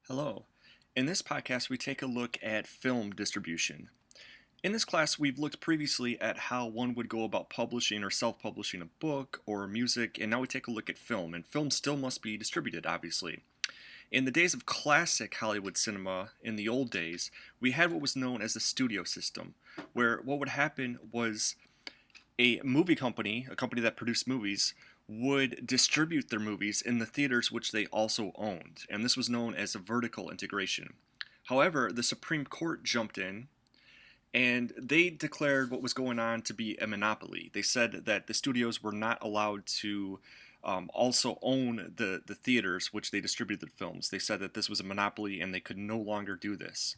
Hello. In this podcast, we take a look at film distribution. In this class, we've looked previously at how one would go about publishing or self publishing a book or music, and now we take a look at film. And film still must be distributed, obviously. In the days of classic Hollywood cinema, in the old days, we had what was known as the studio system, where what would happen was a movie company, a company that produced movies, would distribute their movies in the theaters which they also owned, and this was known as a vertical integration. However, the Supreme Court jumped in and they declared what was going on to be a monopoly. They said that the studios were not allowed to also own the theaters which they distributed the films. They said that this was a monopoly and they could no longer do this.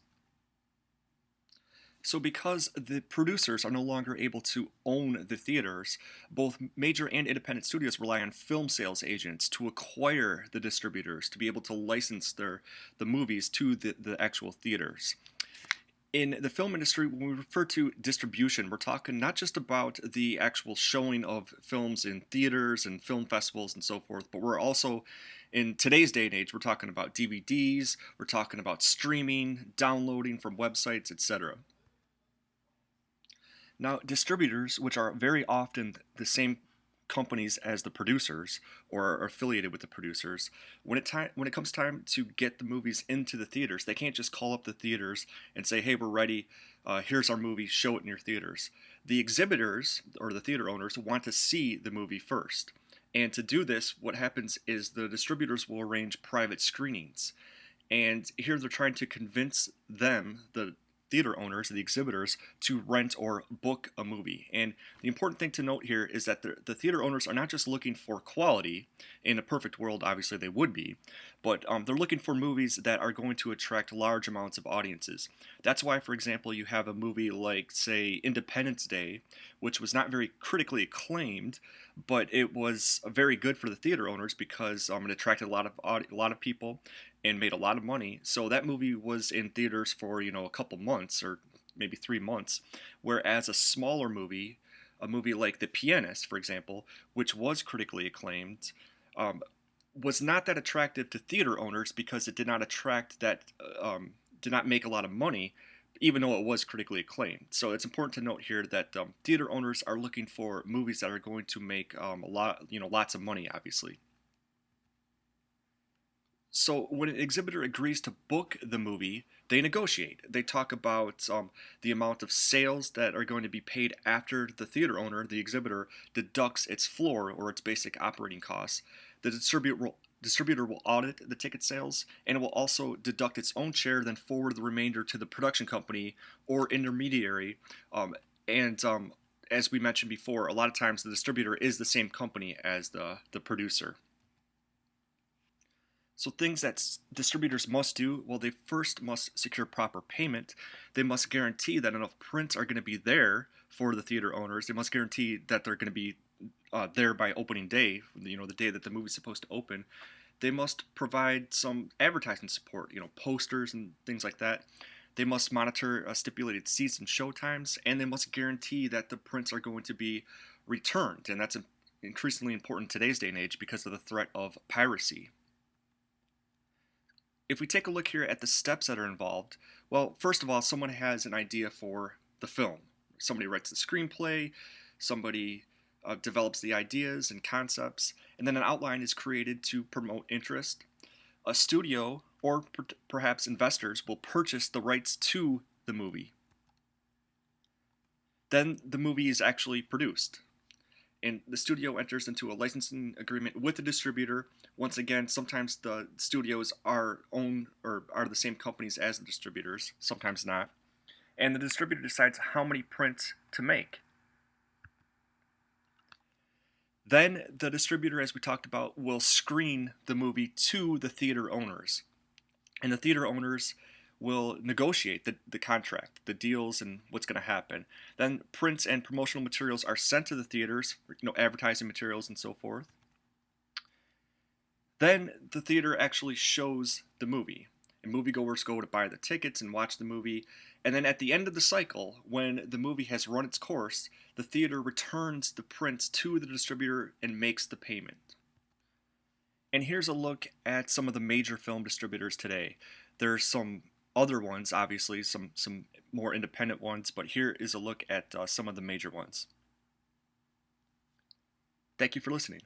So, because the producers are no longer able to own the theaters, both major and independent studios rely on film sales agents to acquire the distributors to be able to license the movies to the actual theaters. In the film industry, when we refer to distribution, we're talking not just about the actual showing of films in theaters and film festivals and so forth, but we're also, in today's day and age, we're talking about DVDs, we're talking about streaming, downloading from websites, etc. Now, distributors, which are very often the same companies as the producers or are affiliated with the producers, when it comes time to get the movies into the theaters, they can't just call up the theaters and say, "Hey, we're ready. Here's our movie. Show it in your theaters." The exhibitors or the theater owners want to see the movie first. And to do this, what happens is the distributors will arrange private screenings. And here they're trying to convince them, the theater owners, the exhibitors, to rent or book a movie. And the important thing to note here is that the theater owners are not just looking for quality. In a perfect world, obviously they would be, but they're looking for movies that are going to attract large amounts of audiences. That's why, for example, you have a movie like, say, Independence Day, which was not very critically acclaimed, but it was very good for the theater owners because it attracted a lot of people and made a lot of money. So that movie was in theaters for a couple months or maybe 3 months, whereas a movie like The Pianist, for example, which was critically acclaimed, um, was not that attractive to theater owners because it did not did not make a lot of money, even though it was critically acclaimed. So it's important to note here that theater owners are looking for movies that are going to make lots of money, obviously. So when an exhibitor agrees to book the movie, they negotiate. They talk about the amount of sales that are going to be paid after the theater owner, the exhibitor, deducts its floor or its basic operating costs. The distributor will audit the ticket sales, and it will also deduct its own share, then forward the remainder to the production company or intermediary. And As we mentioned before, a lot of times the distributor is the same company as the producer. So things that distributors must do, well, they first must secure proper payment. They must guarantee that enough prints are going to be there for the theater owners. They must guarantee that they're going to be there by opening day, the day that the movie's supposed to open. They must provide some advertising support, posters and things like that. They must monitor stipulated seats and show times, and they must guarantee that the prints are going to be returned. And that's increasingly important in today's day and age because of the threat of piracy. If we take a look here at the steps that are involved, well, first of all, someone has an idea for the film. Somebody writes the screenplay, somebody develops the ideas and concepts, and then an outline is created to promote interest. A studio or perhaps investors will purchase the rights to the movie. Then the movie is actually produced, and the studio enters into a licensing agreement with the distributor. Once again, sometimes the studios are owned or are the same companies as the distributors, sometimes not. And the distributor decides how many prints to make. Then the distributor, as we talked about, will screen the movie to the theater owners. And the theater owners will negotiate the contract, the deals, and what's going to happen. Then prints and promotional materials are sent to the theaters, advertising materials and so forth. Then the theater actually shows the movie, and moviegoers go to buy the tickets and watch the movie. And then at the end of the cycle, when the movie has run its course, the theater returns the prints to the distributor and makes the payment. And here's a look at some of the major film distributors today. There's some other ones, obviously, some more independent ones, but here is a look at some of the major ones. Thank you for listening.